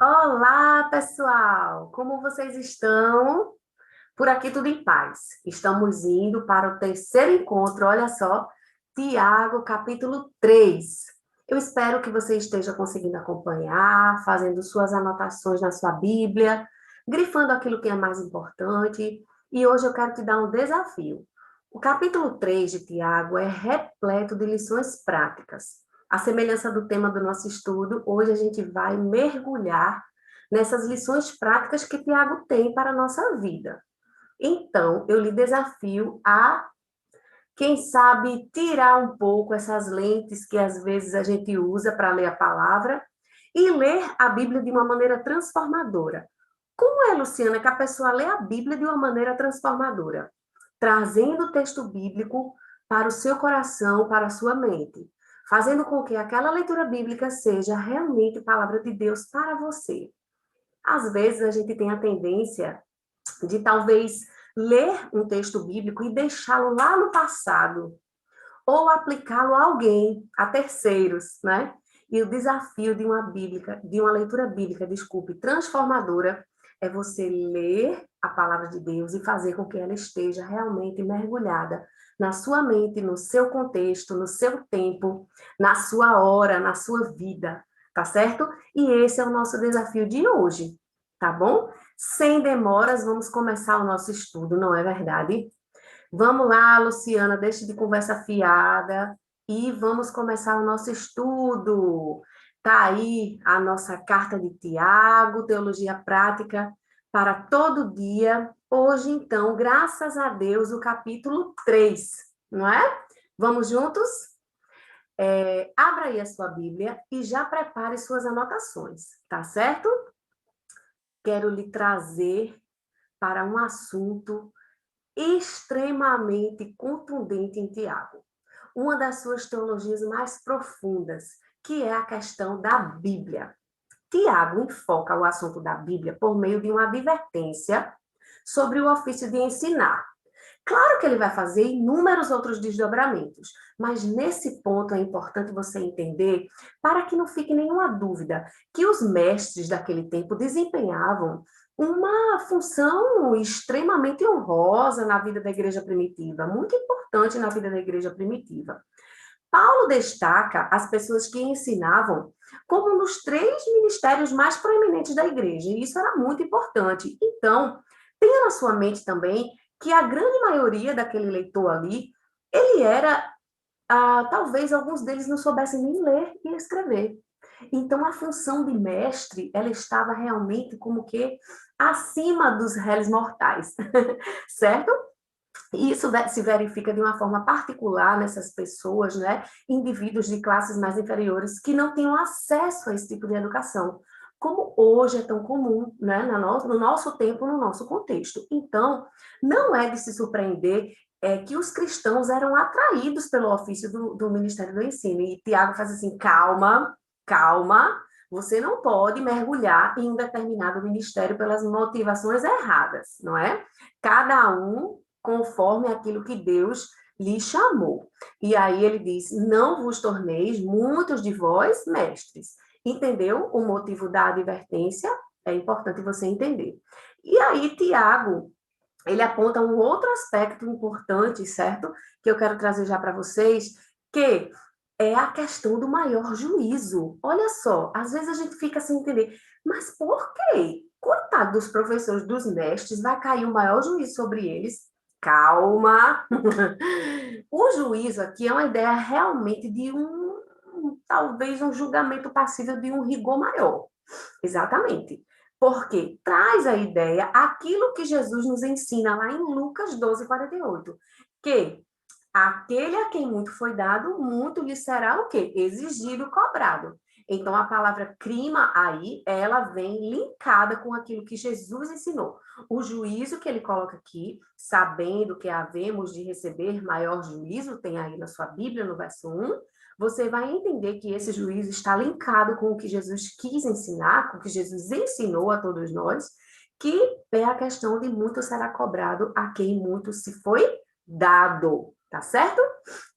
Olá, pessoal! Como vocês estão? Por aqui tudo em paz. Estamos indo para o terceiro encontro, olha só, Tiago, capítulo 3. Eu espero que você esteja conseguindo acompanhar, fazendo suas anotações na sua Bíblia, grifando aquilo que é mais importante. E hoje eu quero te dar um desafio. O capítulo 3 de Tiago é repleto de lições práticas. À semelhança do tema do nosso estudo, hoje a gente vai mergulhar nessas lições práticas que Tiago tem para a nossa vida. Então, eu lhe desafio a, quem sabe, tirar um pouco essas lentes que às vezes a gente usa para ler a palavra e ler a Bíblia de uma maneira transformadora. Como é, Luciana, que a pessoa lê a Bíblia de uma maneira transformadora? Trazendo o texto bíblico para o seu coração, para a sua mente, fazendo com que aquela leitura bíblica seja realmente palavra de Deus para você. Às vezes a gente tem a tendência de talvez ler um texto bíblico e deixá-lo lá no passado, ou aplicá-lo a alguém, a terceiros, né? E o desafio de uma leitura bíblica, desculpe, transformadora, é você ler a palavra de Deus e fazer com que ela esteja realmente mergulhada na sua mente, no seu contexto, no seu tempo, na sua hora, na sua vida, tá certo? E esse é o nosso desafio de hoje, tá bom? Sem demoras, vamos começar o nosso estudo, não é verdade? Vamos lá, Luciana, deixe de conversa fiada e vamos começar o nosso estudo. Tá aí a nossa carta de Tiago, Teologia Prática para todo dia. Hoje, então, graças a Deus, o capítulo 3, não é? Vamos juntos? Abra aí a sua Bíblia e já prepare suas anotações, tá certo? Quero lhe trazer para um assunto extremamente contundente em Tiago. Uma das suas teologias mais profundas, que é a questão da Bíblia. Tiago enfoca o assunto da Bíblia por meio de uma advertência sobre o ofício de ensinar. Claro que ele vai fazer inúmeros outros desdobramentos, mas nesse ponto é importante você entender, para que não fique nenhuma dúvida, que os mestres daquele tempo desempenhavam uma função extremamente honrosa na vida da igreja primitiva, muito importante na vida da igreja primitiva. Paulo destaca as pessoas que ensinavam como nos três ministérios mais proeminentes da igreja, e isso era muito importante. Então, tenha na sua mente também que a grande maioria daquele leitor ali, ele era, talvez alguns deles não soubessem nem ler e escrever. Então, a função de mestre, ela estava realmente como que acima dos réis mortais, certo? E isso se verifica de uma forma particular nessas pessoas, né? Indivíduos de classes mais inferiores que não tinham acesso a esse tipo de educação, como hoje é tão comum, né? No nosso tempo, no nosso contexto. Então, não é de se surpreender que os cristãos eram atraídos pelo ofício do Ministério do Ensino. E Tiago faz assim, calma, calma, você não pode mergulhar em um determinado ministério pelas motivações erradas, não é? Cada um conforme aquilo que Deus lhe chamou. E aí ele diz: não vos torneis muitos de vós mestres. Entendeu o motivo da advertência? É importante você entender. E aí, Tiago, ele aponta um outro aspecto importante, certo? Que eu quero trazer já para vocês, que é a questão do maior juízo. Olha só, às vezes a gente fica sem entender, mas por quê? Coitado dos professores, dos mestres, vai cair o maior juízo sobre eles. Calma! O juízo aqui é uma ideia realmente de talvez um julgamento passível de um rigor maior. Exatamente. Porque traz a ideia aquilo que Jesus nos ensina lá em Lucas 12:48, que aquele a quem muito foi dado, muito lhe será o quê? Exigido, cobrado. Então, a palavra crima aí, ela vem linkada com aquilo que Jesus ensinou. O juízo que ele coloca aqui, sabendo que havemos de receber maior juízo, tem aí na sua Bíblia, no verso 1, você vai entender que esse juízo está linkado com o que Jesus quis ensinar, com o que Jesus ensinou a todos nós, que é a questão de muito será cobrado a quem muito se foi dado, tá certo?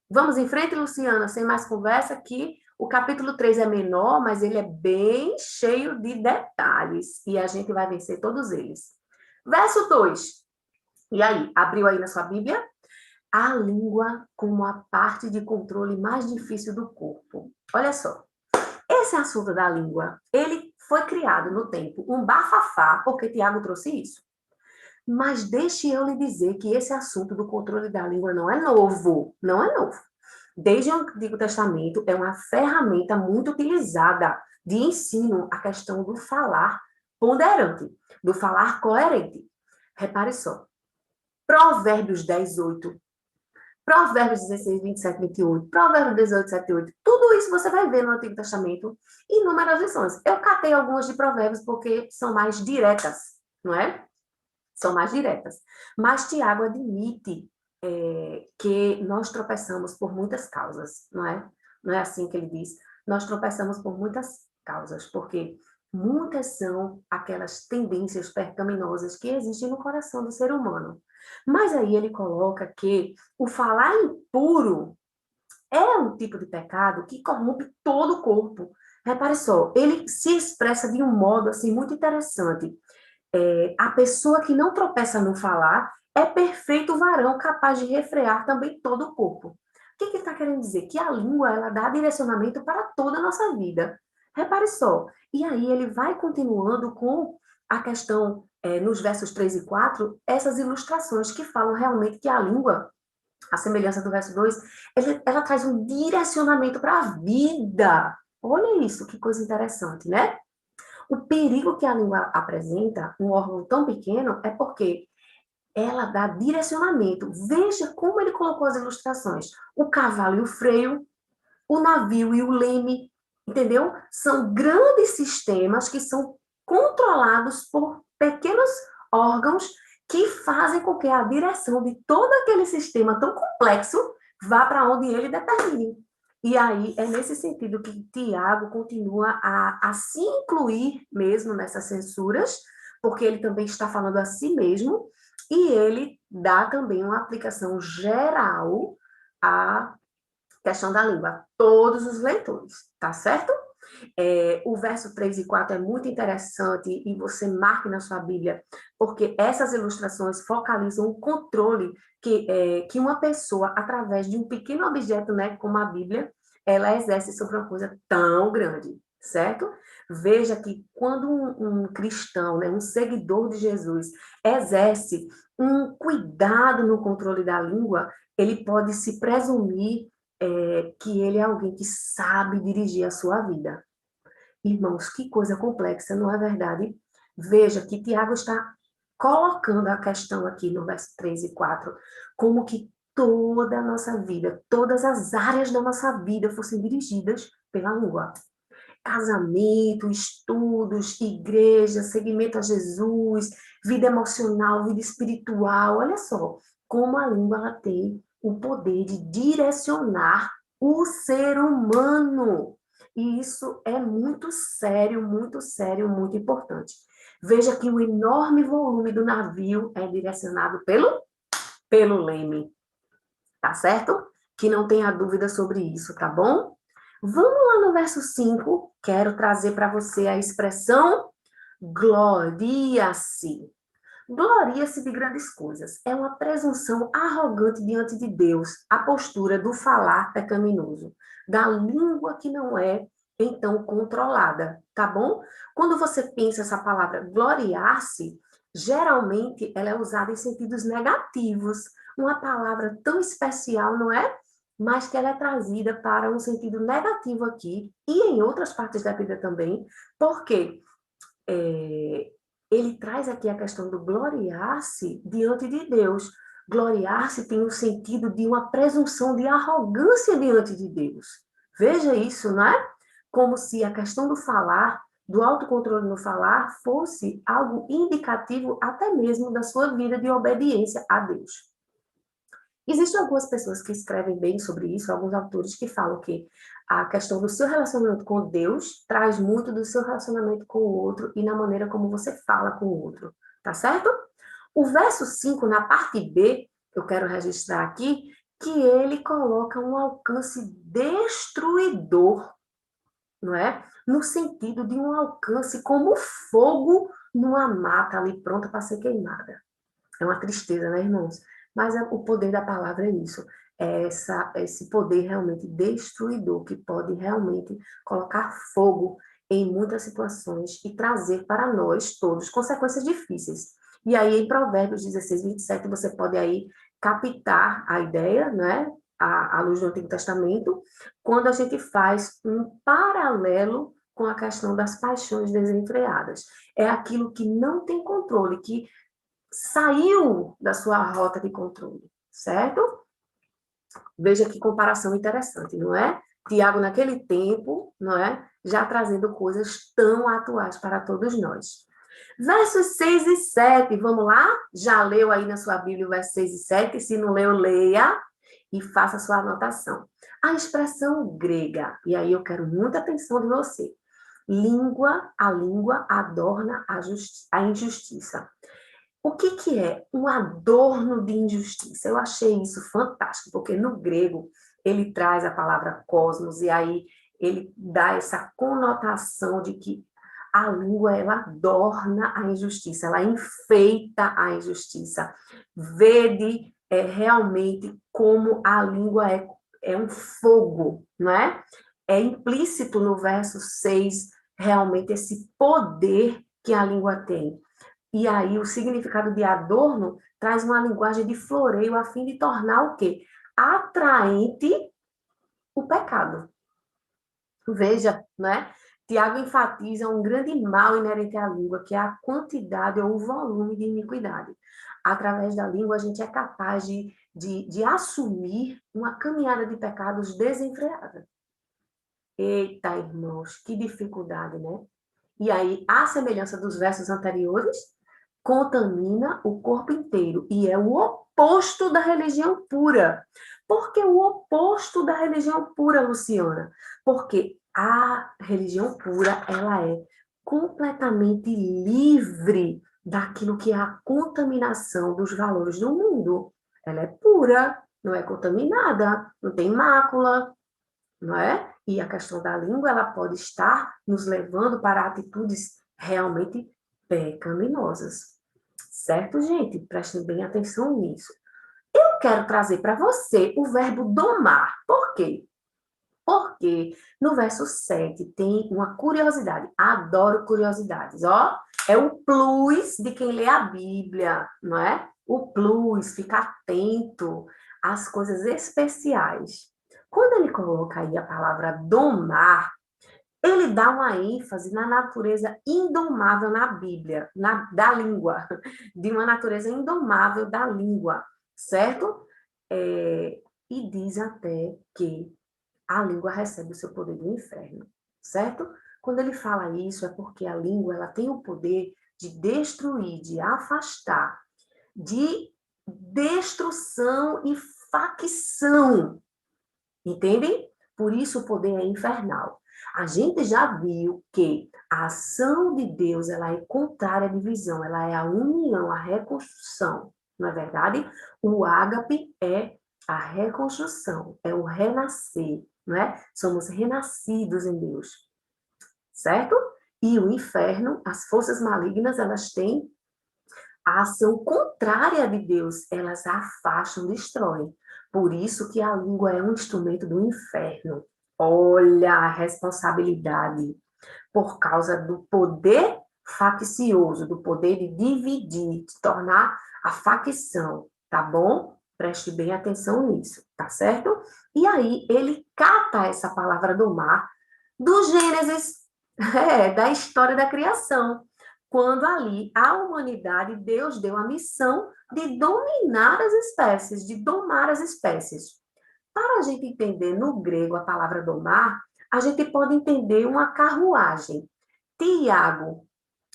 Vamos em frente, Luciana, sem mais conversa, que o capítulo 3 é menor, mas ele é bem cheio de detalhes, e a gente vai vencer todos eles. Verso 2. E aí, abriu aí na sua Bíblia? A língua como a parte de controle mais difícil do corpo. Olha só, esse assunto da língua, ele foi criado no tempo um bafafá, porque Tiago trouxe isso. Mas deixe eu lhe dizer que esse assunto do controle da língua não é novo, não é novo. Desde o Antigo Testamento, é uma ferramenta muito utilizada de ensino a questão do falar ponderante, do falar coerente. Repare só, Provérbios 10, 8, Provérbios 16, 27, 28, Provérbios 18, 7, 8, tudo isso você vai ver no Antigo Testamento, inúmeras lições. Eu catei algumas de Provérbios porque são mais diretas, não é? São mais diretas. Mas Tiago admite que nós tropeçamos por muitas causas, não é? Não é assim que ele diz. Nós tropeçamos por muitas causas, porque muitas são aquelas tendências pecaminosas que existem no coração do ser humano. Mas aí ele coloca que o falar impuro é um tipo de pecado que corrompe todo o corpo. Repare só, ele se expressa de um modo assim muito interessante. A pessoa que não tropeça no falar é perfeito varão capaz de refrear também todo o corpo. O que ele está querendo dizer? Que a língua ela dá direcionamento para toda a nossa vida. Repare só. E aí ele vai continuando com a questão, nos versos 3 e 4, essas ilustrações que falam realmente que a língua, a semelhança do verso 2, ela traz um direcionamento para a vida. Olha isso, que coisa interessante, né? O perigo que a língua apresenta, um órgão tão pequeno, é porque ela dá direcionamento. Veja como ele colocou as ilustrações. O cavalo e o freio, o navio e o leme, entendeu? São grandes sistemas que são controlados por pequenos órgãos que fazem com que a direção de todo aquele sistema tão complexo vá para onde ele determine. E aí é nesse sentido que Tiago continua a se incluir mesmo nessas censuras, porque ele também está falando a si mesmo, e ele dá também uma aplicação geral à questão da língua, a todos os leitores, tá certo? O verso 3 e 4 é muito interessante e você marque na sua Bíblia, porque essas ilustrações focalizam o controle que uma pessoa, através de um pequeno objeto, né, como a Bíblia, ela exerce sobre uma coisa tão grande, certo? Veja que quando um cristão, né, um seguidor de Jesus, exerce um cuidado no controle da língua, ele pode se presumir que ele é alguém que sabe dirigir a sua vida. Irmãos, que coisa complexa, não é verdade? Veja que Tiago está colocando a questão aqui no verso 3 e 4, como que toda a nossa vida, todas as áreas da nossa vida fossem dirigidas pela língua. Casamento, estudos, igreja, seguimento a Jesus, vida emocional, vida espiritual. Olha só, como a língua ela tem o poder de direcionar o ser humano. E isso é muito sério, muito importante. Veja que o enorme volume do navio é direcionado pelo leme, tá certo? Que não tenha dúvida sobre isso, tá bom? Vamos lá no verso 5, quero trazer para você a expressão gloria-se. Gloria-se de grandes coisas. É uma presunção arrogante diante de Deus, a postura do falar pecaminoso, da língua que não é, então, controlada, tá bom? Quando você pensa essa palavra gloriar-se, geralmente ela é usada em sentidos negativos. Uma palavra tão especial, não é? Mas que ela é trazida para um sentido negativo aqui e em outras partes da Bíblia também, porque ele traz aqui a questão do gloriar-se diante de Deus. Gloriar-se tem o sentido de uma presunção de arrogância diante de Deus. Veja isso, não é? Como se a questão do falar, do autocontrole no falar, fosse algo indicativo até mesmo da sua vida de obediência a Deus. Existem algumas pessoas que escrevem bem sobre isso, alguns autores que falam que a questão do seu relacionamento com Deus traz muito do seu relacionamento com o outro e na maneira como você fala com o outro, tá certo? O verso 5, na parte B, eu quero registrar aqui que ele coloca um alcance destruidor, não é? No sentido de um alcance como fogo numa mata ali pronta para ser queimada. É uma tristeza, né, irmãos? Mas o poder da palavra é isso. É esse poder realmente destruidor que pode realmente colocar fogo em muitas situações e trazer para nós todos consequências difíceis. E aí, em Provérbios 16, 27, você pode aí captar a ideia, né? À luz do Antigo Testamento, quando a gente faz um paralelo com a questão das paixões desenfreadas. É aquilo que não tem controle, que saiu da sua rota de controle, certo? Veja que comparação interessante, não é? Tiago, naquele tempo, não é? Já trazendo coisas tão atuais para todos nós. Versos 6 e 7, vamos lá? Já leu aí na sua Bíblia o verso 6 e 7? Se não leu, leia e faça a sua anotação. A expressão grega, e aí eu quero muita atenção de você. A língua adorna a injustiça. O que é um adorno de injustiça? Eu achei isso fantástico, porque no grego ele traz a palavra cosmos e aí ele dá essa conotação de que a língua ela adorna a injustiça, ela enfeita a injustiça. Vede realmente como a língua é um fogo, não é? É implícito no verso 6 realmente esse poder que a língua tem. E aí o significado de adorno traz uma linguagem de floreio a fim de tornar o quê? Atraente o pecado. Veja, né? Tiago enfatiza um grande mal inerente à língua, que é a quantidade ou o volume de iniquidade. Através da língua, a gente é capaz de assumir uma caminhada de pecados desenfreada. Eita, irmãos, que dificuldade, né? E aí, a semelhança dos versos anteriores, contamina o corpo inteiro e é o oposto da religião pura. Por que o oposto da religião pura, Luciana? Porque a religião pura, ela é completamente livre daquilo que é a contaminação dos valores do mundo. Ela é pura, não é contaminada, não tem mácula, não é? E a questão da língua, ela pode estar nos levando para atitudes realmente pecaminosas. Certo, gente? Prestem bem atenção nisso. Eu quero trazer para você o verbo domar. Por quê? Porque no verso 7 tem uma curiosidade. Adoro curiosidades, ó. É o plus de quem lê a Bíblia, não é? O plus, fica atento às coisas especiais. Quando ele coloca aí a palavra domar, ele dá uma ênfase na natureza indomável na Bíblia, da língua, de uma natureza indomável da língua, certo? E diz até que a língua recebe o seu poder do inferno, certo? Quando ele fala isso, é porque a língua ela tem o poder de destruir, de afastar, de destruição e facção, entendem? Por isso o poder é infernal. A gente já viu que a ação de Deus ela é contrária à divisão, ela é a união, a reconstrução, não é verdade? O ágape é a reconstrução, é o renascer, não é? Somos renascidos em Deus, certo? E o inferno, as forças malignas, elas têm a ação contrária de Deus, elas afastam, destroem. Por isso que a língua é um instrumento do inferno. Olha a responsabilidade por causa do poder faccioso, do poder de dividir, de tornar a facção, tá bom? Preste bem atenção nisso, tá certo? E aí ele cata essa palavra do mar do Gênesis, da história da criação, quando ali a humanidade, Deus deu a missão de dominar as espécies, de domar as espécies. Para a gente entender no grego a palavra domar, a gente pode entender uma carruagem. Tiago,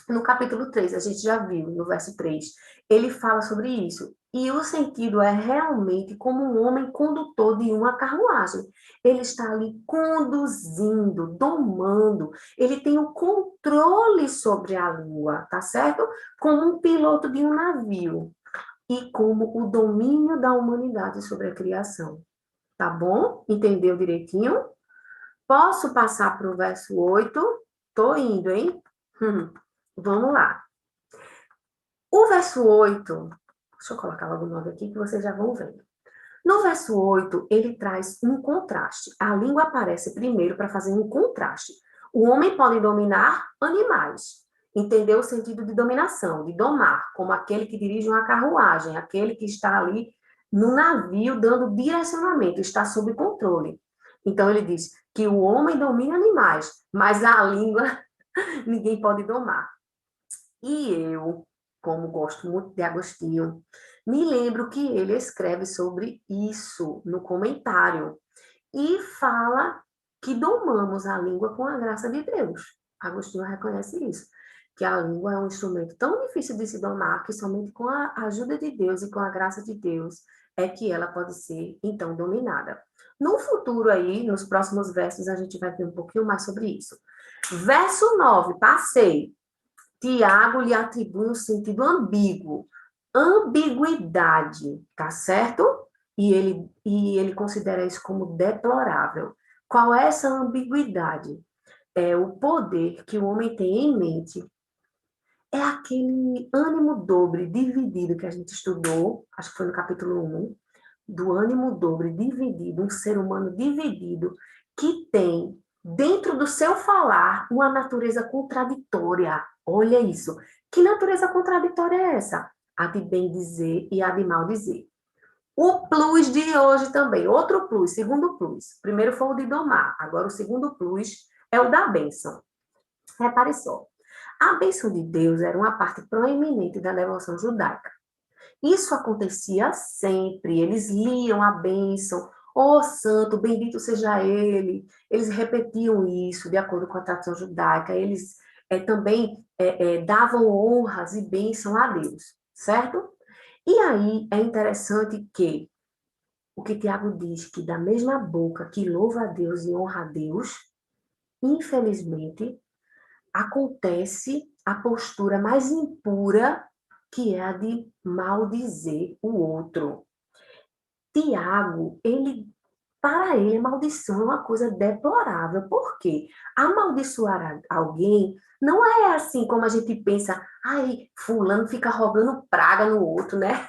no capítulo 3, a gente já viu, no verso 3, ele fala sobre isso. E o sentido é realmente como um homem condutor de uma carruagem. Ele está ali conduzindo, domando, ele tem o controle sobre a língua, tá certo? Como um piloto de um navio. e como o domínio da humanidade sobre a criação. Tá bom? Entendeu direitinho? Posso passar para o verso 8? Tô indo, hein? Vamos lá. O verso 8, deixa eu colocar logo o 9 aqui que vocês já vão vendo. No verso 8, ele traz um contraste. A língua aparece primeiro para fazer um contraste. O homem pode dominar animais. Entendeu o sentido de dominação, de domar, como aquele que dirige uma carruagem, aquele que está ali no navio dando direcionamento, está sob controle. Então ele diz que o homem domina animais, mas a língua ninguém pode domar. E eu, como gosto muito de Agostinho, me lembro que ele escreve sobre isso no comentário e fala que domamos a língua com a graça de Deus. Agostinho reconhece isso, que a língua é um instrumento tão difícil de se domar que somente com a ajuda de Deus e com a graça de Deus é que ela pode ser, então, dominada. No futuro aí, nos próximos versos, a gente vai ver um pouquinho mais sobre isso. Verso 9, passei. Tiago lhe atribui um sentido ambíguo, ambiguidade, tá certo? E ele considera isso como deplorável. Qual é essa ambiguidade? É o poder que o homem tem em mente. É aquele ânimo dobre dividido que a gente estudou, acho que foi no capítulo 1, do ânimo dobre dividido, um ser humano dividido, que tem dentro do seu falar uma natureza contraditória. Olha isso. Que natureza contraditória é essa? A de bem dizer e a de mal dizer. O plus de hoje também, outro plus, segundo plus. Primeiro foi o de domar, agora o segundo plus é o da bênção. Repare só. A bênção de Deus era uma parte proeminente da devoção judaica. Isso acontecia sempre. Eles liam a bênção, ó santo, bendito seja ele. Eles repetiam isso de acordo com a tradição judaica. Eles também davam honras e bênção a Deus, certo? E aí é interessante que o que Tiago diz, que da mesma boca que louva a Deus e honra a Deus, infelizmente, acontece a postura mais impura, que é a de maldizer o outro. Tiago, para ele, a maldição é uma coisa deplorável. Por quê? Amaldiçoar alguém não é assim como a gente pensa, ai, fulano fica rogando praga no outro, né?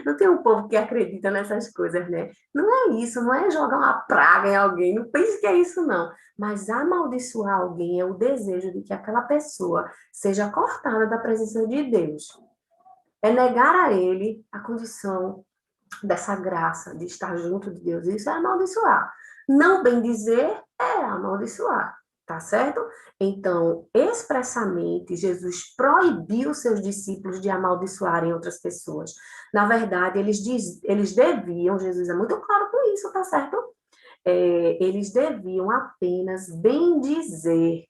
Não tem um povo que acredita nessas coisas, né? Não é isso, não é jogar uma praga em alguém, não pense que é isso, não. Mas amaldiçoar alguém é o desejo de que aquela pessoa seja cortada da presença de Deus. É negar a ele a condição dessa graça de estar junto de Deus. Isso é amaldiçoar. Não bem dizer é amaldiçoar, tá certo? Então, expressamente, Jesus proibiu seus discípulos de amaldiçoarem outras pessoas. Na verdade, eles deviam, Jesus é muito claro com isso, tá certo? Eles deviam apenas bem dizer,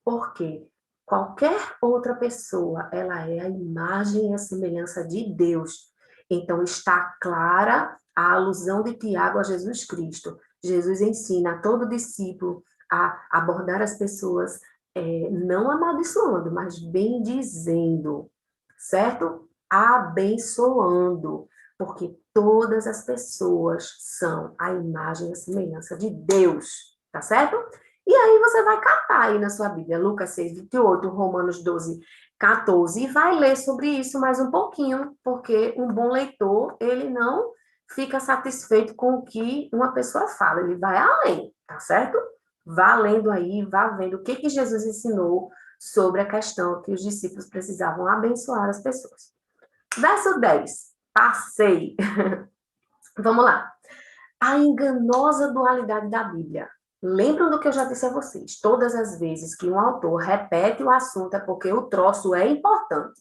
porque qualquer outra pessoa, ela é a imagem e a semelhança de Deus. Então, está clara a alusão de Tiago a Jesus Cristo. Jesus ensina a todo discípulo a abordar as pessoas não amaldiçoando, mas bendizendo, certo? Abençoando, porque todas as pessoas são a imagem e a semelhança de Deus, tá certo? E aí você vai catar aí na sua Bíblia, Lucas 6:28, Romanos 12:14, e vai ler sobre isso mais um pouquinho, porque um bom leitor, ele não fica satisfeito com o que uma pessoa fala, ele vai além, tá certo? Vá lendo aí, vá vendo o que Jesus ensinou sobre a questão que os discípulos precisavam abençoar as pessoas. Verso 10, passei. Vamos lá. A enganosa dualidade da Bíblia. Lembram do que eu já disse a vocês? Todas as vezes que um autor repete o assunto é porque o troço é importante.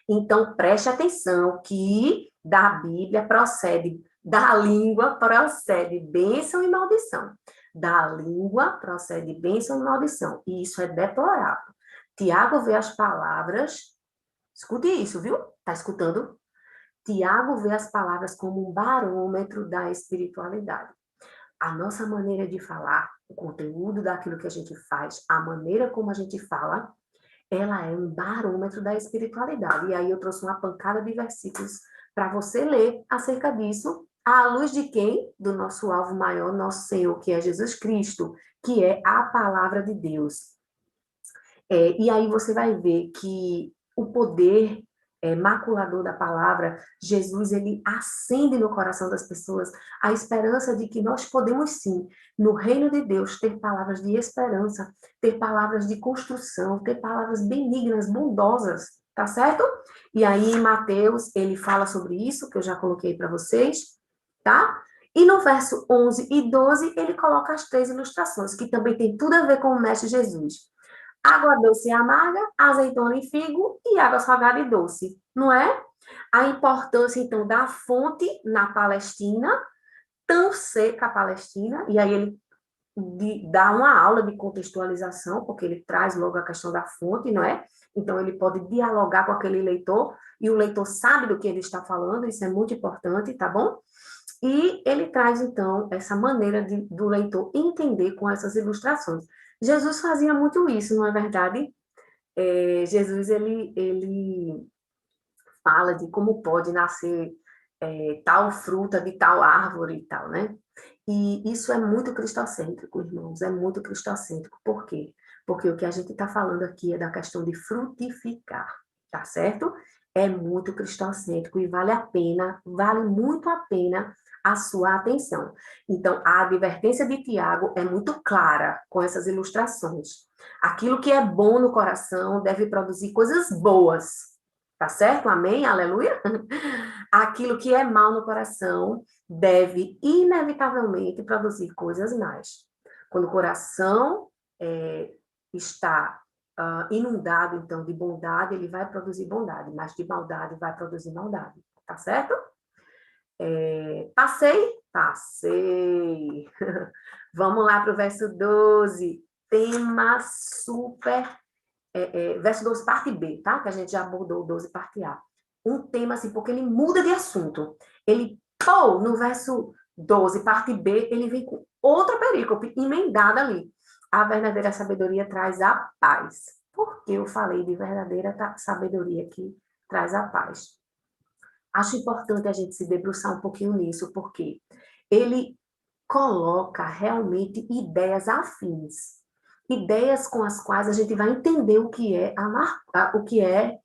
Então, preste atenção que da Bíblia procede, da língua procede bênção e maldição. Da língua procede bênção e maldição. E isso é deplorável. Tiago vê as palavras, escute isso, viu? Tá escutando? Tiago vê as palavras como um barômetro da espiritualidade. A nossa maneira de falar, o conteúdo daquilo que a gente faz, a maneira como a gente fala, ela é um barômetro da espiritualidade. E aí eu trouxe uma pancada de versículos para você ler acerca disso, à luz de quem? Do nosso alvo maior, nosso Senhor, que é Jesus Cristo, que é a palavra de Deus. E aí você vai ver que o poder maculador da palavra, Jesus, ele acende no coração das pessoas a esperança de que nós podemos sim, no reino de Deus, ter palavras de esperança, ter palavras de construção, ter palavras benignas, bondosas, tá certo? E aí em Mateus, ele fala sobre isso, que eu já coloquei para vocês, tá? E no verso 11 e 12, ele coloca as 3 ilustrações, que também tem tudo a ver com o Mestre Jesus. Água doce e amarga, azeitona e figo e água salgada e doce, não é? A importância, então, da fonte na Palestina, tão seca a Palestina, e aí ele dá uma aula de contextualização, porque ele traz logo a questão da fonte, não é? Então, ele pode dialogar com aquele leitor, e o leitor sabe do que ele está falando, isso é muito importante, tá bom? E ele traz, então, essa maneira do leitor entender com essas ilustrações. Jesus fazia muito isso, não é verdade? Jesus, ele fala de como pode nascer tal fruta de tal árvore e tal, né? E isso é muito cristocêntrico, irmãos, é muito cristocêntrico. Por quê? Porque o que a gente está falando aqui é da questão de frutificar, tá certo? É muito cristocêntrico e vale muito a pena a sua atenção. Então, a advertência de Tiago é muito clara com essas ilustrações. Aquilo que é bom no coração deve produzir coisas boas, tá certo? Amém? Aleluia? Aquilo que é mal no coração deve inevitavelmente produzir coisas más. Quando o coração está inundado, então, de bondade, ele vai produzir bondade, mas de maldade vai produzir maldade, tá certo? Passei? Passei. Vamos lá para o verso 12. Tema super. Verso 12, parte B, tá? Que a gente já abordou o 12, parte A. Um tema assim, porque ele muda de assunto. Ele, pô, no verso 12, parte B, ele vem com outra perícope emendada ali. A verdadeira sabedoria traz a paz. Por que eu falei de verdadeira sabedoria que traz a paz? Acho importante a gente se debruçar um pouquinho nisso, porque ele coloca realmente ideias afins, ideias com as quais a gente vai entender o que é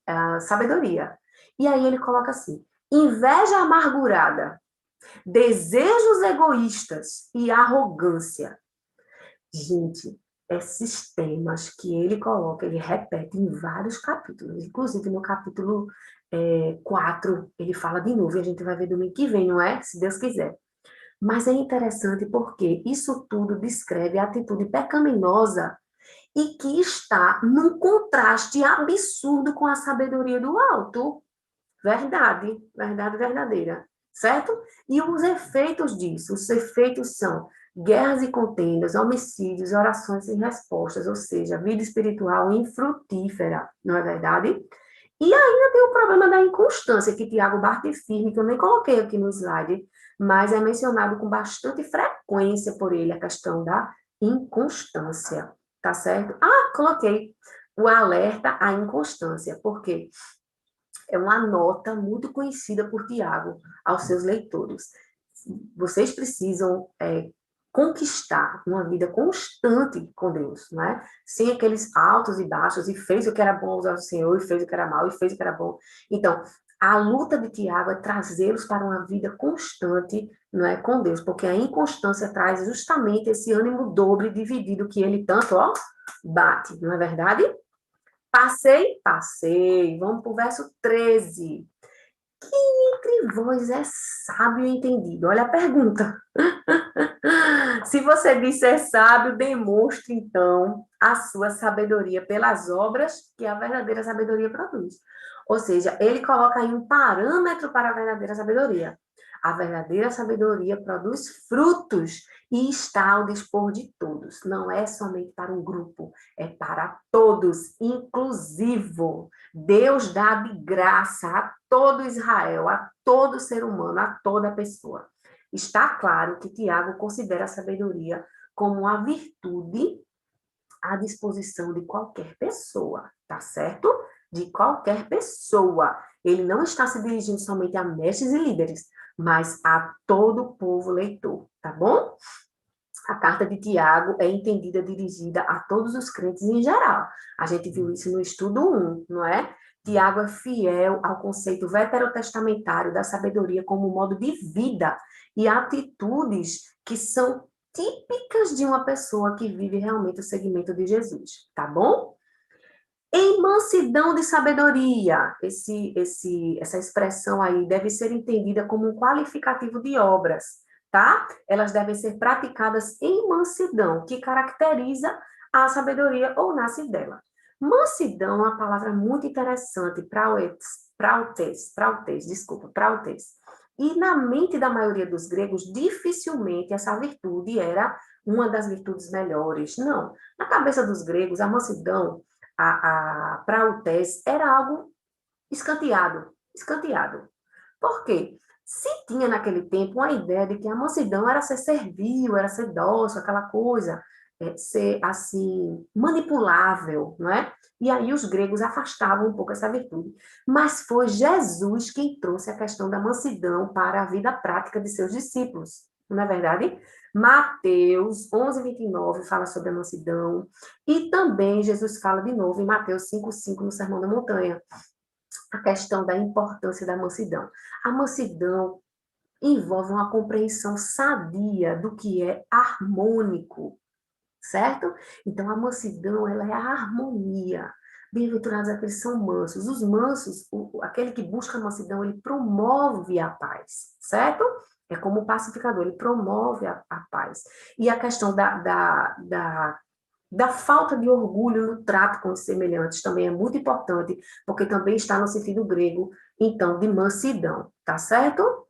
a sabedoria. E aí ele coloca assim: inveja amargurada, desejos egoístas e arrogância. Gente, esses temas que ele coloca, ele repete em vários capítulos, inclusive no capítulo 4, ele fala de novo, e a gente vai ver domingo que vem, não é? Se Deus quiser. Mas é interessante porque isso tudo descreve a atitude pecaminosa e que está num contraste absurdo com a sabedoria do alto. Verdade, verdade verdadeira, certo? E os efeitos disso, os efeitos são guerras e contendas, homicídios, orações sem respostas, ou seja, vida espiritual infrutífera, não é verdade? E ainda tem o problema da inconstância, que Tiago bate firme, que eu nem coloquei aqui no slide, mas é mencionado com bastante frequência por ele, a questão da inconstância, tá certo? Ah, coloquei o alerta à inconstância, porque é uma nota muito conhecida por Tiago aos seus leitores. Vocês precisam conquistar uma vida constante com Deus, não é? Sem aqueles altos e baixos, e fez o que era bom ao Senhor, e fez o que era mal, e fez o que era bom. Então, a luta de Tiago é trazê-los para uma vida constante, não é, com Deus, porque a inconstância traz justamente esse ânimo dobre dividido que ele tanto, ó, bate, não é verdade? Passei? Passei. Vamos para o verso 13. Quem entre vós é sábio e entendido? Olha a pergunta. Se você disser sábio, demonstre então a sua sabedoria pelas obras que a verdadeira sabedoria produz. Ou seja, ele coloca aí um parâmetro para a verdadeira sabedoria. A verdadeira sabedoria produz frutos e está ao dispor de todos. Não é somente para um grupo, é para todos, inclusivo. Deus dá de graça a todo Israel, a todo ser humano, a toda pessoa. Está claro que Tiago considera a sabedoria como uma virtude à disposição de qualquer pessoa, tá certo? De qualquer pessoa. Ele não está se dirigindo somente a mestres e líderes, mas a todo o povo leitor, tá bom? A carta de Tiago é entendida, dirigida a todos os crentes em geral. A gente viu isso no estudo 1, não é? Tiago é fiel ao conceito veterotestamentário da sabedoria como modo de vida e atitudes que são típicas de uma pessoa que vive realmente o segmento de Jesus, tá bom? Em mansidão de sabedoria, essa expressão aí deve ser entendida como um qualificativo de obras, tá? Elas devem ser praticadas em mansidão, que caracteriza a sabedoria ou nasce dela. Mansidão é uma palavra muito interessante, prautes. E na mente da maioria dos gregos, dificilmente essa virtude era uma das virtudes melhores. Não. Na cabeça dos gregos, a mansidão prautes era algo escanteado. Por quê? Se tinha naquele tempo uma ideia de que a mansidão era ser servil, era ser dócil, aquela coisa, ser assim, manipulável, não é? E aí os gregos afastavam um pouco essa virtude. Mas foi Jesus quem trouxe a questão da mansidão para a vida prática de seus discípulos, não é verdade? Mateus 11:29 fala sobre a mansidão, e também Jesus fala de novo em Mateus 5:5 no Sermão da Montanha, a questão da importância da mansidão. A mansidão envolve uma compreensão sadia do que é harmônico, certo? Então, a mansidão, ela é a harmonia. Bem-aventurados aqueles que são mansos. Os mansos, aquele que busca a mansidão, ele promove a paz, certo? É como o pacificador, ele promove a paz. E a questão da falta de orgulho no trato com os semelhantes também é muito importante, porque também está no sentido grego, então, de mansidão, tá certo?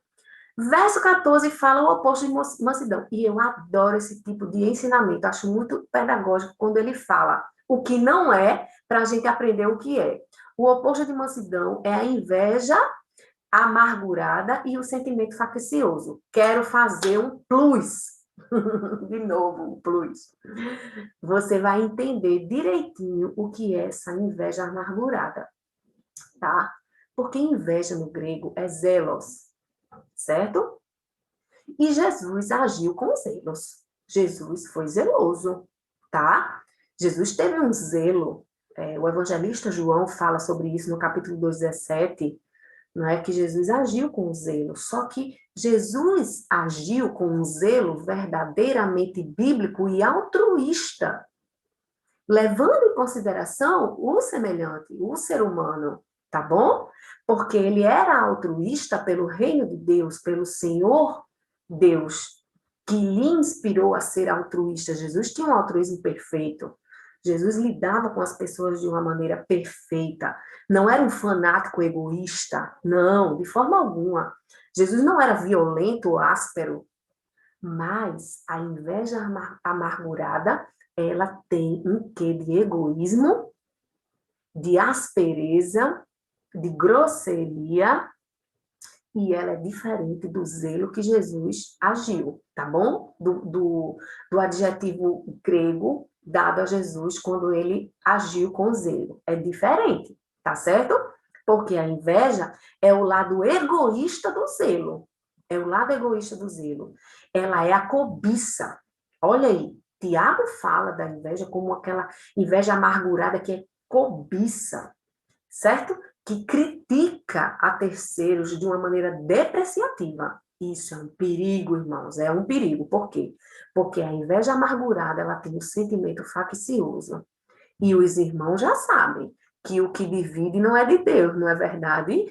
Verso 14 fala o oposto de mansidão. E eu adoro esse tipo de ensinamento. Acho muito pedagógico quando ele fala o que não é, para a gente aprender o que é. O oposto de mansidão é a inveja amargurada e o sentimento faccioso. Quero fazer um plus. De novo, um plus. Você vai entender direitinho o que é essa inveja amargurada, tá? Porque inveja no grego é zelos, certo? E Jesus agiu com zelos. Jesus foi zeloso, tá? Jesus teve um zelo. O evangelista João fala sobre isso no capítulo 2:17, não é que Jesus agiu com zelo. Só que Jesus agiu com um zelo verdadeiramente bíblico e altruísta, levando em consideração o semelhante, o ser humano, tá bom? Porque ele era altruísta pelo reino de Deus, pelo Senhor Deus, que lhe inspirou a ser altruísta. Jesus tinha um altruísmo perfeito. Jesus lidava com as pessoas de uma maneira perfeita. Não era um fanático egoísta, não, de forma alguma. Jesus não era violento ou áspero, mas a inveja amargurada, ela tem um quê de egoísmo, de aspereza, de grosseria, e ela é diferente do zelo que Jesus agiu, tá bom? Do adjetivo grego dado a Jesus quando ele agiu com zelo. É diferente, tá certo? Porque a inveja é o lado egoísta do zelo. É o lado egoísta do zelo. Ela é a cobiça. Olha aí, Tiago fala da inveja como aquela inveja amargurada que é cobiça, certo? Que critica a terceiros de uma maneira depreciativa. Isso é um perigo, irmãos, é um perigo. Por quê? Porque a inveja amargurada, ela tem um sentimento faccioso. E os irmãos já sabem que o que divide não é de Deus, não é verdade?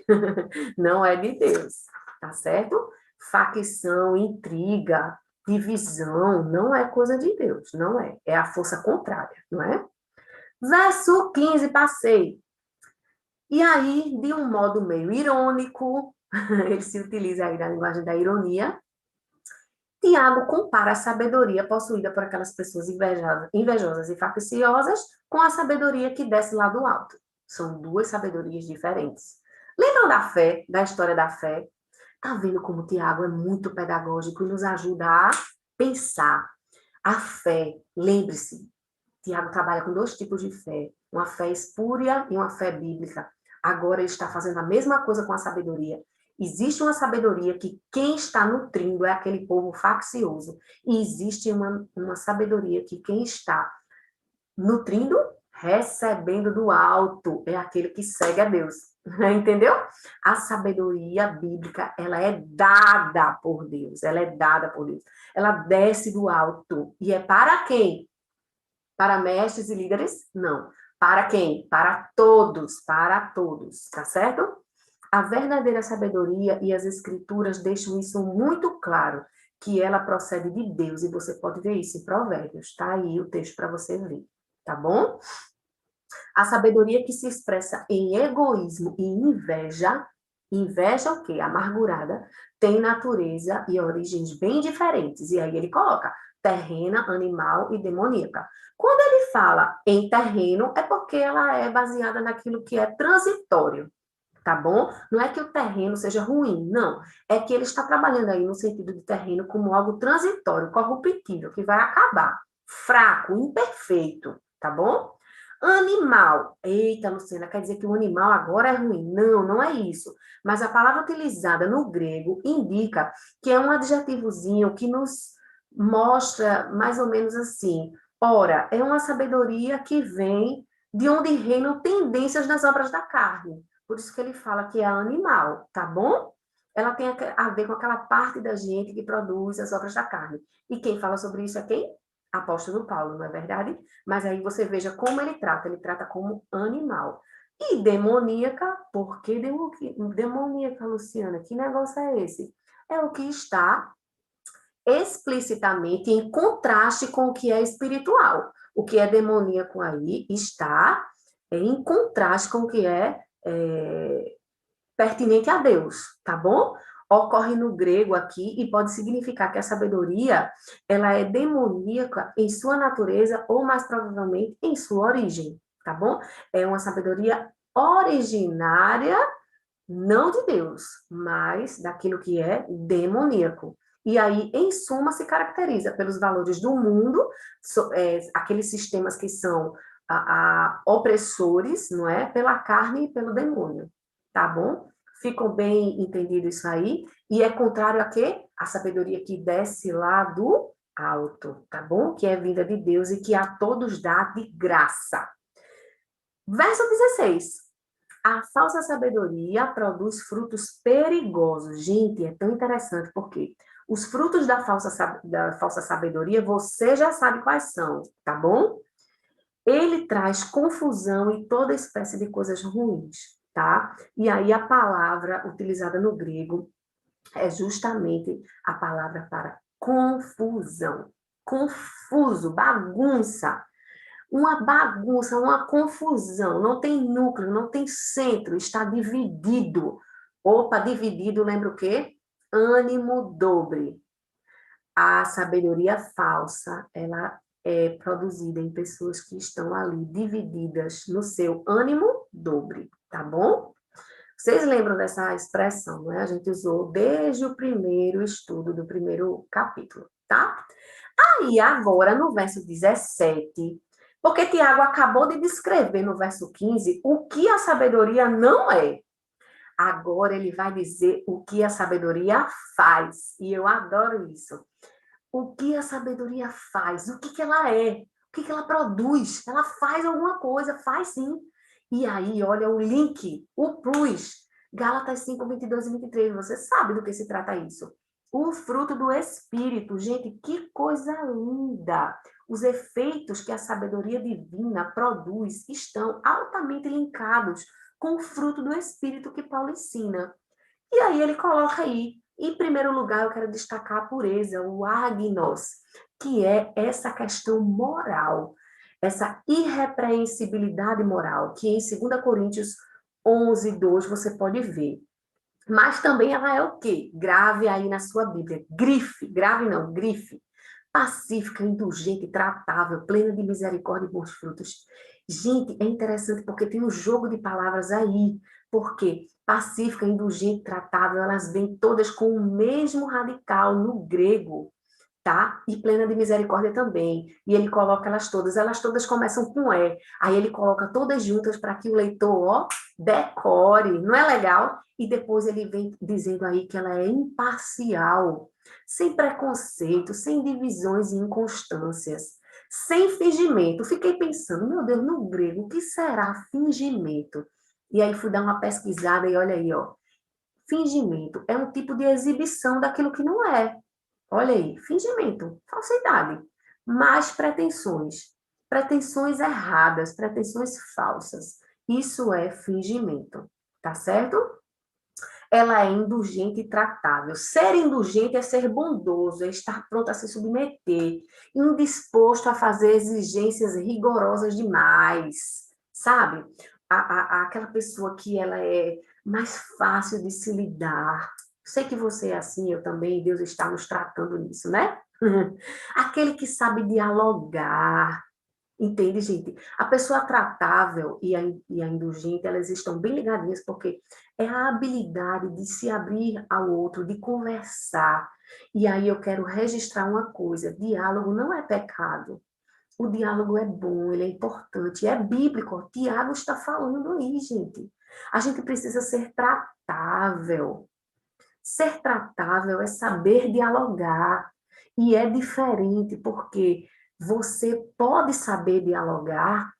Não é de Deus, tá certo? Facção, intriga, divisão, não é coisa de Deus, não é. É a força contrária, não é? Verso 15, passei. E aí, de um modo meio irônico, ele se utiliza aí da linguagem da ironia, Tiago compara a sabedoria possuída por aquelas pessoas invejosas e facciosas com a sabedoria que desce lá do alto. São duas sabedorias diferentes. Lembram da fé, da história da fé? Tá vendo como Tiago é muito pedagógico e nos ajuda a pensar. A fé, lembre-se, Tiago trabalha com dois tipos de fé, uma fé espúria e uma fé bíblica. Agora ele está fazendo a mesma coisa com a sabedoria. Existe uma sabedoria que quem está nutrindo é aquele povo faccioso. E existe uma sabedoria que quem está nutrindo, recebendo do alto, é aquele que segue a Deus. Entendeu? A sabedoria bíblica, ela é dada por Deus. Ela é dada por Deus. Ela desce do alto. E é para quem? Para mestres e líderes? Não. Para quem? Para todos, tá certo? A verdadeira sabedoria e as escrituras deixam isso muito claro, que ela procede de Deus, e você pode ver isso em Provérbios, tá aí o texto para você ver, tá bom? A sabedoria que se expressa em egoísmo e inveja o quê? Amargurada, tem natureza e origens bem diferentes, e aí ele coloca terrena, animal e demoníaca. Quando ele fala em terreno, é porque ela é baseada naquilo que é transitório, tá bom? Não é que o terreno seja ruim, não. É que ele está trabalhando aí no sentido de terreno como algo transitório, corruptível, que vai acabar. Fraco, imperfeito, tá bom? Animal. Eita, Luciana, quer dizer que o animal agora é ruim? Não, não é isso. Mas a palavra utilizada no grego indica que é um adjetivozinho que nos mostra mais ou menos assim. Ora, é uma sabedoria que vem de onde reinam tendências das obras da carne. Por isso que ele fala que é animal, tá bom? Ela tem a ver com aquela parte da gente que produz as obras da carne. E quem fala sobre isso é quem? Apóstolo Paulo, não é verdade? Mas aí você veja como ele trata como animal. E demoníaca, por que demoníaca, Luciana? Que negócio é esse? É o que está explicitamente em contraste com o que é espiritual. O que é demoníaco aí está em contraste com o que é pertinente a Deus, tá bom? Ocorre no grego aqui e pode significar que a sabedoria, ela é demoníaca em sua natureza ou mais provavelmente em sua origem, tá bom? É uma sabedoria originária, não de Deus, mas daquilo que é demoníaco. E aí, em suma, se caracteriza pelos valores do mundo, aqueles sistemas que são opressores, não é? Pela carne e pelo demônio, tá bom? Ficou bem entendido isso aí? E é contrário a quê? A sabedoria que desce lá do alto, tá bom? Que é vinda de Deus e que a todos dá de graça. Verso 16. A falsa sabedoria produz frutos perigosos. Gente, é tão interessante porque os frutos da falsa sabedoria você já sabe quais são, tá bom? Ele traz confusão e toda espécie de coisas ruins, tá? E aí a palavra utilizada no grego é justamente a palavra para confusão. Confuso, bagunça. Uma bagunça, uma confusão, não tem núcleo, não tem centro, está dividido. Opa, dividido, lembra o quê? Ânimo dobre. A sabedoria falsa, ela é produzida em pessoas que estão ali divididas no seu ânimo dobre, tá bom? Vocês lembram dessa expressão, não é? A gente usou desde o primeiro estudo do primeiro capítulo, tá? Aí, agora, no verso 17, porque Tiago acabou de descrever no verso 15 o que a sabedoria não é. Agora ele vai dizer o que a sabedoria faz. E eu adoro isso. O que a sabedoria faz? O que ela é? O que ela produz? Ela faz alguma coisa, faz sim. E aí, olha o link, o plus. Gálatas 5, 22 e 23. Você sabe do que se trata isso. O fruto do Espírito. Gente, que coisa linda! Os efeitos que a sabedoria divina produz estão altamente linkados com o fruto do Espírito que Paulo ensina. E aí ele coloca aí, em primeiro lugar, eu quero destacar a pureza, o agnos, que é essa questão moral, essa irrepreensibilidade moral, que em 2 Coríntios 11, 2 você pode ver. Mas também ela é o quê? Grave aí na sua Bíblia. Grife, grave não, grife. Pacífica, indulgente, tratável, plena de misericórdia e bons frutos. Gente, é interessante porque tem um jogo de palavras aí. Porque pacífica, indulgente, tratável, elas vêm todas com o mesmo radical no grego. tá? E plena de misericórdia também. E ele coloca elas todas começam com E. Aí ele coloca todas juntas para que o leitor, ó, decore. Não é legal? E depois ele vem dizendo aí que ela é imparcial, sem preconceito, sem divisões e inconstâncias, sem fingimento. Fiquei pensando, meu Deus, no grego, o que será fingimento? E aí fui dar uma pesquisada e olha aí, ó. Fingimento é um tipo de exibição daquilo que não é. Olha aí, fingimento, falsidade, mais pretensões, pretensões erradas, pretensões falsas. Isso é fingimento, tá certo? Ela é indulgente e tratável. Ser indulgente é ser bondoso, é estar pronto a se submeter, indisposto a fazer exigências rigorosas demais, sabe? Aquela pessoa que ela é mais fácil de se lidar. Sei que você é assim, eu também, Deus está nos tratando nisso, né? Aquele que sabe dialogar, entende, gente? A pessoa tratável e a indulgente, elas estão bem ligadinhas, porque é a habilidade de se abrir ao outro, de conversar. E aí eu quero registrar uma coisa: diálogo não é pecado. O diálogo é bom, ele é importante, é bíblico. O Tiago está falando aí, gente. A gente precisa ser tratável. Ser tratável é saber dialogar. E é diferente, porque você pode saber dialogar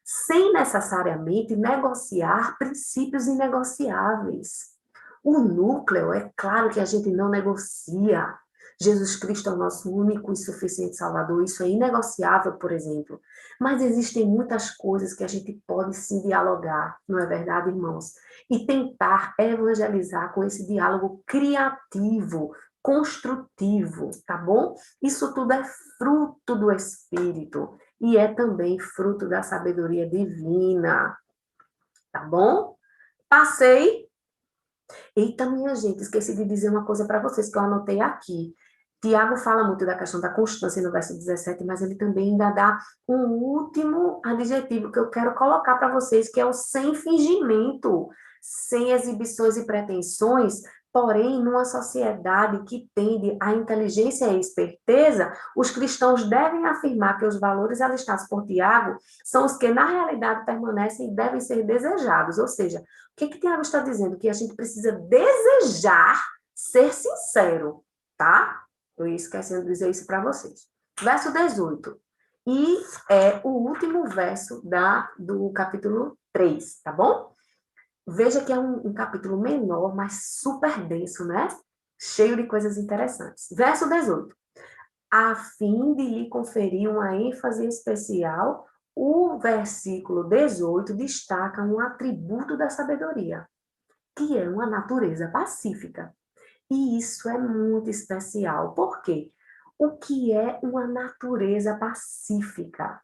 sem necessariamente negociar princípios inegociáveis. O núcleo, é claro que a gente não negocia. Jesus Cristo é o nosso único e suficiente Salvador, isso é inegociável, por exemplo. Mas existem muitas coisas que a gente pode sim dialogar, não é verdade, irmãos? E tentar evangelizar com esse diálogo criativo, construtivo, tá bom? Isso tudo é fruto do Espírito e é também fruto da sabedoria divina, tá bom? Passei. Eita, minha gente, esqueci de dizer uma coisa para vocês que eu anotei aqui. Tiago fala muito da questão da constância no verso 17, mas ele também ainda dá um último adjetivo que eu quero colocar para vocês, que é o sem fingimento, sem exibições e pretensões, porém, numa sociedade que tende à inteligência e à esperteza, os cristãos devem afirmar que os valores alistados por Tiago são os que, na realidade, permanecem e devem ser desejados, ou seja, o que Tiago está dizendo? Que a gente precisa desejar ser sincero, tá? Eu ia esquecendo de dizer isso para vocês. Verso 18. E é o último verso do capítulo 3, tá bom? Veja que é um capítulo menor, mas super denso, né? Cheio de coisas interessantes. Verso 18. A fim de lhe conferir uma ênfase especial, o versículo 18 destaca um atributo da sabedoria, que é uma natureza pacífica. E isso é muito especial. Por quê? O que é uma natureza pacífica?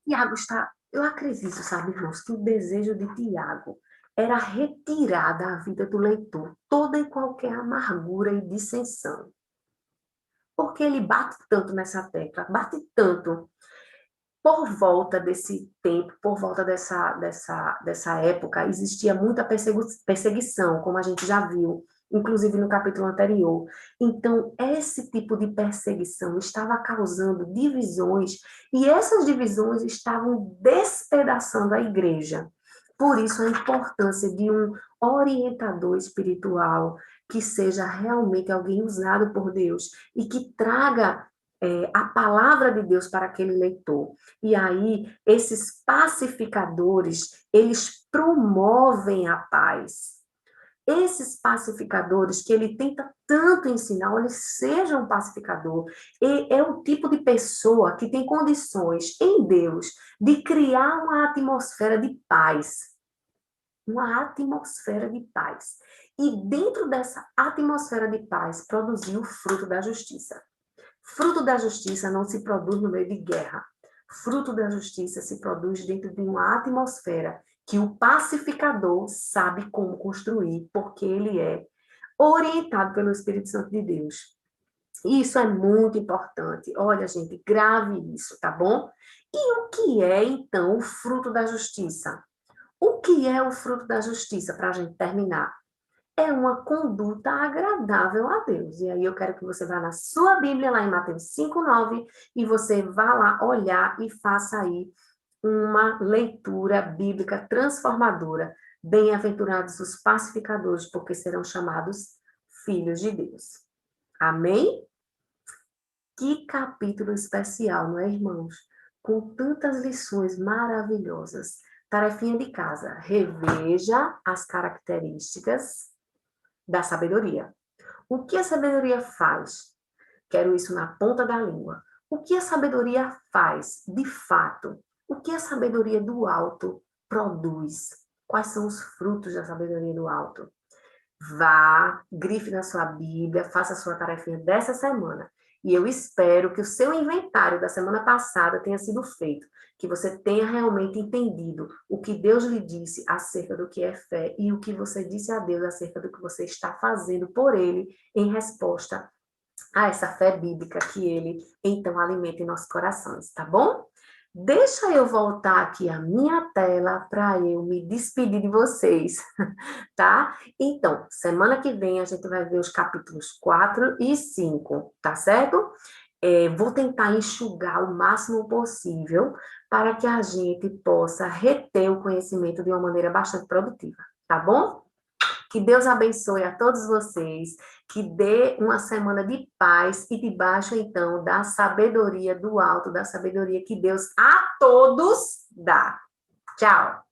Tiago está. Eu acredito, sabe, irmãos, que o desejo de Tiago era retirar da vida do leitor toda e qualquer amargura e dissensão. Porque ele bate tanto nessa tecla, bate tanto. Por volta desse tempo, por volta dessa época, existia muita perseguição, como a gente já viu, inclusive no capítulo anterior. Então, esse tipo de perseguição estava causando divisões, e essas divisões estavam despedaçando a igreja. Por isso, a importância de um orientador espiritual, que seja realmente alguém usado por Deus e que traga a palavra de Deus para aquele leitor. E aí, esses pacificadores, eles promovem a paz. Esses pacificadores que ele tenta tanto ensinar, olha, seja um pacificador. E é o tipo de pessoa que tem condições em Deus de criar uma atmosfera de paz. Uma atmosfera de paz. E dentro dessa atmosfera de paz, produzir o fruto da justiça. Fruto da justiça não se produz no meio de guerra. Fruto da justiça se produz dentro de uma atmosfera que o pacificador sabe como construir, porque ele é orientado pelo Espírito Santo de Deus. Isso é muito importante. Olha, gente, grave isso, tá bom? E o que é, então, o fruto da justiça? O que é o fruto da justiça, para a gente terminar? é uma conduta agradável a Deus. E aí eu quero que você vá na sua Bíblia, lá em Mateus 5:9, e você vá lá olhar e faça aí uma leitura bíblica transformadora. Bem-aventurados os pacificadores, porque serão chamados filhos de Deus. Amém? Que capítulo especial, não é, irmãos? Com tantas lições maravilhosas. Tarefinha de casa, reveja as características da sabedoria. O que a sabedoria faz? Quero isso na ponta da língua. O que a sabedoria faz, de fato? O que a sabedoria do alto produz? Quais são os frutos da sabedoria do alto? Vá, grife na sua Bíblia, faça a sua tarefinha dessa semana. E eu espero que o seu inventário da semana passada tenha sido feito, que você tenha realmente entendido o que Deus lhe disse acerca do que é fé e o que você disse a Deus acerca do que você está fazendo por Ele em resposta a essa fé bíblica que Ele, então, alimenta em nossos corações, tá bom? Deixa eu voltar aqui a minha tela para eu me despedir de vocês, tá? Então, semana que vem a gente vai ver os capítulos 4 e 5, tá certo? Vou tentar enxugar o máximo possível para que a gente possa reter o conhecimento de uma maneira bastante produtiva, tá bom? Que Deus abençoe a todos vocês, que dê uma semana de paz e debaixo, então, da sabedoria do alto, da sabedoria que Deus a todos dá. Tchau!